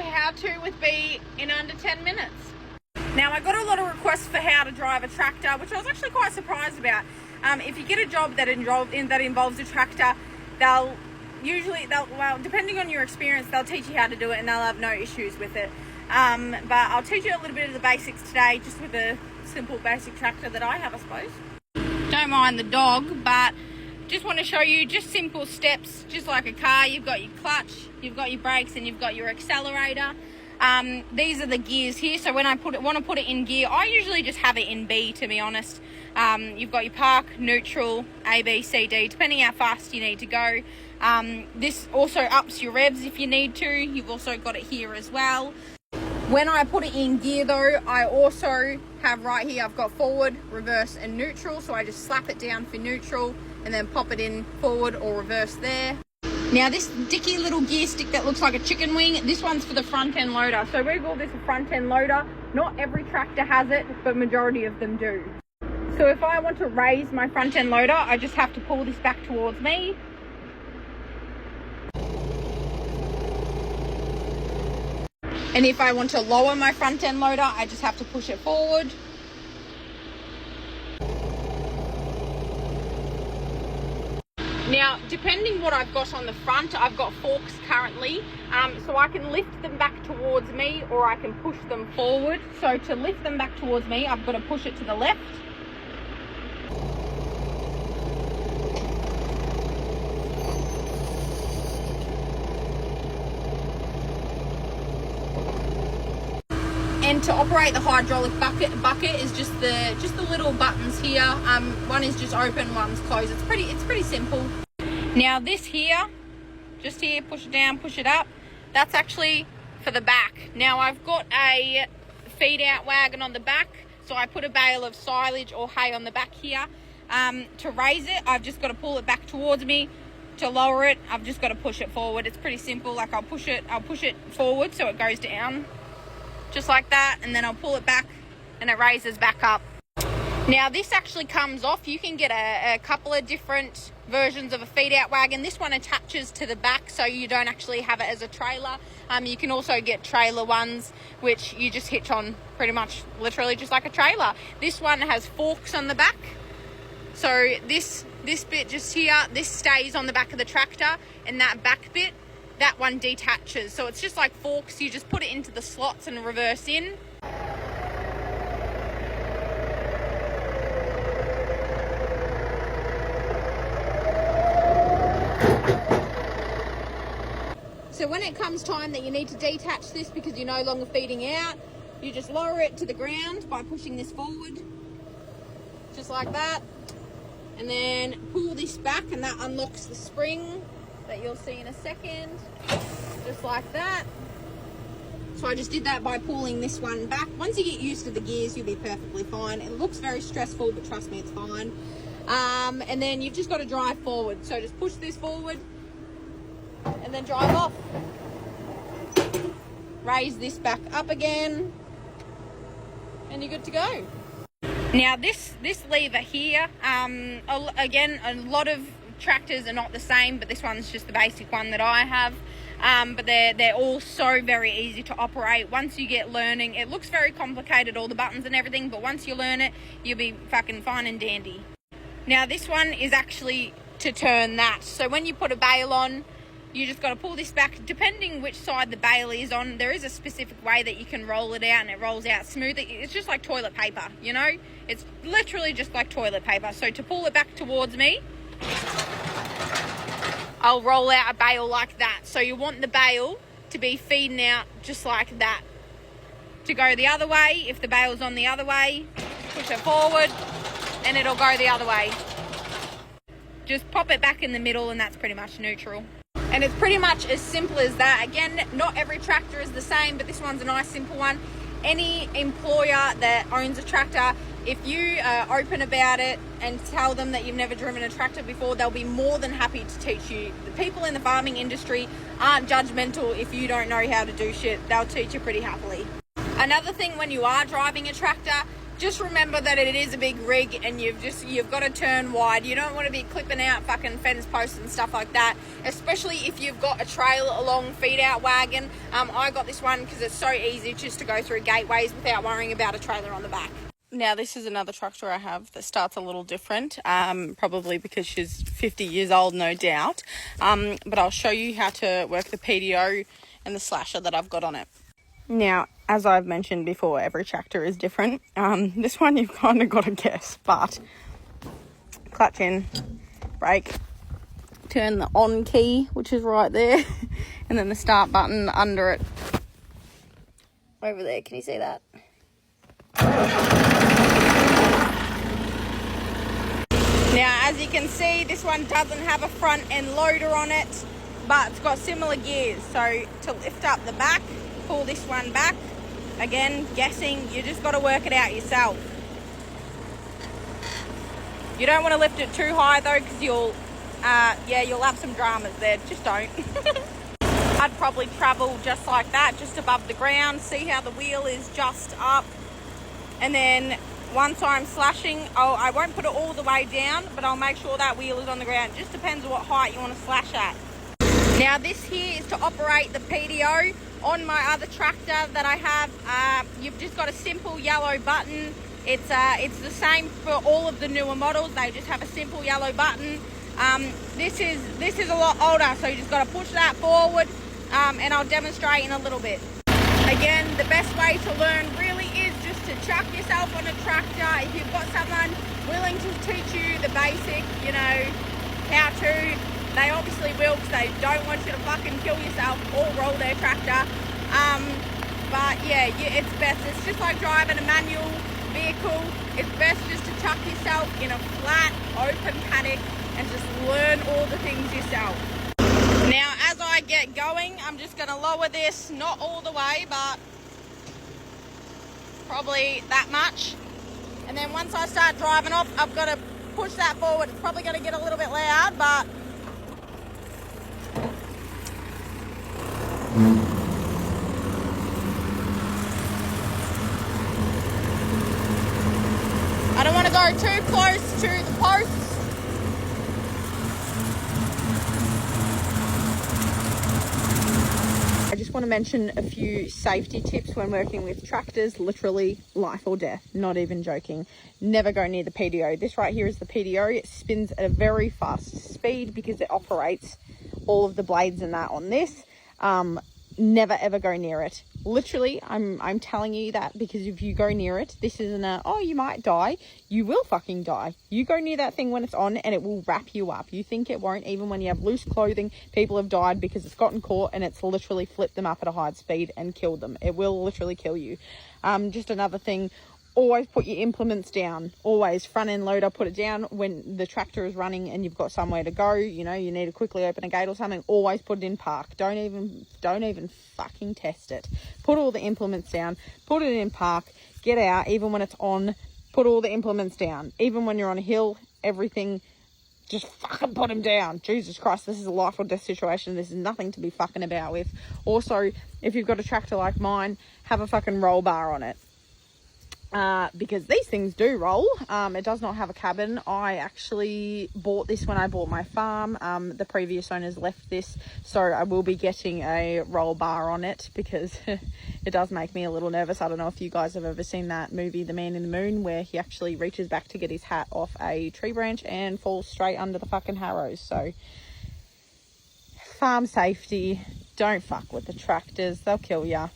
to how to with B in under 10 minutes. Now, I got a lot of requests for how to drive a tractor, which I was actually quite surprised about. If you get a job that involves a tractor, well, depending on your experience, they'll teach you how to do it and they'll have no issues with it. But I'll teach you a little bit of the basics today, just with a simple basic tractor that I have, I suppose. Don't mind the dog, but just want to show you just simple steps, just like a car. You've got your clutch, you've got your brakes, and you've got your accelerator. These are the gears here, so when I want to put it in gear, I usually just have it in B, to be honest. You've got your park, neutral, A, B, C, D, depending how fast you need to go. This also ups your revs if you need to. You've also got it here as well. When I put it in gear though, I also have right here, I've got forward, reverse and neutral. So I just slap it down for neutral and then pop it in forward or reverse there. Now this dicky little gear stick that looks like a chicken wing, this one's for the front end loader. So we call this a front end loader. Not every tractor has it, but majority of them do. So if I want to raise my front end loader, I just have to pull this back towards me. And if I want to lower my front end loader, I just have to push it forward. Now, depending what I've got on the front, I've got forks currently, so I can lift them back towards me or I can push them forward. So to lift them back towards me, I've got to push it to the left. And to operate the hydraulic bucket is just the little buttons here. One is just open, one's closed. It's pretty simple. Now this here, just here, push it down, push it up. That's actually for the back. Now I've got a feed out wagon on the back, so I put a bale of silage or hay on the back here. To raise it, I've just got to pull it back towards me. To lower it, I've just got to push it forward. It's pretty simple. Like I'll push it forward so it goes down. Just like that, and then I'll pull it back and it raises back up. Now this actually comes off. You can get a couple of different versions of a feed out wagon. This one attaches to the back so you don't actually have it as a trailer. You can also get trailer ones which you just hitch on pretty much literally just like a trailer. This one has forks on the back, so this bit just here, this stays on the back of the tractor, and that back bit, that one detaches. So it's just like forks. You just put it into the slots and reverse in. So when it comes time that you need to detach this because you're no longer feeding out, you just lower it to the ground by pushing this forward, just like that. And then pull this back and that unlocks the spring that you'll see in a second, just like that. So I just did that by pulling this one back. Once you get used to the gears, you'll be perfectly fine. It looks very stressful, but trust me, it's fine. And then you've just got to drive forward. So just push this forward and then drive off. Raise this back up again and you're good to go. Now this lever here, again, a lot of tractors are not the same, but this one's just the basic one that I have. But they're all so very easy to operate. Once you get learning, it looks very complicated, all the buttons and everything, but once you learn it, you'll be fucking fine and dandy. Now this one is actually to turn that. So when you put a bale on, you just got to pull this back. Depending which side the bale is on, there is a specific way that you can roll it out and it rolls out smoothly. It's just like toilet paper, you know? It's literally just like toilet paper. So to pull it back towards me, I'll roll out a bale like that. So you want the bale to be feeding out just like that. To go the other way, if the bale's on the other way, push it forward and it'll go the other way. Just pop it back in the middle and that's pretty much neutral. And it's pretty much as simple as that. Again, not every tractor is the same, but this one's a nice simple one. Any employer that owns a tractor, if you are open about it and tell them that you've never driven a tractor before, they'll be more than happy to teach you. The people in the farming industry aren't judgmental if you don't know how to do shit. They'll teach you pretty happily. Another thing when you are driving a tractor, just remember that it is a big rig and you've got to turn wide. You don't want to be clipping out fucking fence posts and stuff like that, especially if you've got a trailer along feed out wagon. I got this one because it's so easy just to go through gateways without worrying about a trailer on the back. Now this is another tractor I have that starts a little different, probably because she's 50 years old, no doubt. But I'll show you how to work the PDO and the slasher that I've got on it. Now, as I've mentioned before, every tractor is different. This one you've kind of got to guess, but clutch in, brake, turn the on key, which is right there, and then the start button under it. Over there, can you see that? Now, as you can see, this one doesn't have a front end loader on it, but it's got similar gears. So to lift up the back, pull this one back. Again, guessing, you just got to work it out yourself. You don't want to lift it too high though, because you'll have some dramas there. Just don't. I'd probably travel just like that, just above the ground. See how the wheel is just up, and then once I'm slashing, I won't put it all the way down, but I'll make sure that wheel is on the ground. It just depends what height you want to slash at. Now this here is to operate the PDO. On my other tractor that I have, you've just got a simple yellow button. It's the same for all of the newer models. They just have a simple yellow button. This is a lot older, so you just got to push that forward, and I'll demonstrate in a little bit. Again, the best way to learn really is just to chuck yourself on a tractor. If you've got someone willing to teach you the basic, how to, they obviously will, because they don't want you to fucking kill yourself or roll their tractor. But yeah, it's best. It's just like driving a manual vehicle. It's best just to chuck yourself in a flat, open paddock and just learn all the things yourself. Now, as I get going, I'm just going to lower this, not all the way, but probably that much. And then once I start driving off, I've got to push that forward. It's probably going to get a little bit loud, but I don't want to go too close to the posts. I just want to mention a few safety tips when working with tractors. Literally life or death, not even joking. Never go near the PDO. This right here is the PDO. It spins at a very fast speed because it operates all of the blades and that on this. Never ever go near it. Literally, I'm telling you that, because if you go near it, this isn't you might die. You will fucking die. You go near that thing when it's on and it will wrap you up. You think it won't. Even when you have loose clothing, people have died because it's gotten caught and it's literally flipped them up at a high speed and killed them. It will literally kill you. Just another thing, always put your implements down. Always. Front end loader, put it down when the tractor is running and you've got somewhere to go. You need to quickly open a gate or something. Always put it in park. Don't even fucking test it. Put all the implements down. Put it in park. Get out. Even when it's on, put all the implements down. Even when you're on a hill, everything, just fucking put them down. Jesus Christ, this is a life or death situation. This is nothing to be fucking about with. Also, if you've got a tractor like mine, have a fucking roll bar on it. Because these things do roll. It does not have a cabin. I actually bought this when I bought my farm. The previous owners left this, so I will be getting a roll bar on it, because it does make me a little nervous. I don't know if you guys have ever seen that movie, The Man in the Moon, where he actually reaches back to get his hat off a tree branch and falls straight under the fucking harrows. So, farm safety, don't fuck with the tractors. They'll kill ya.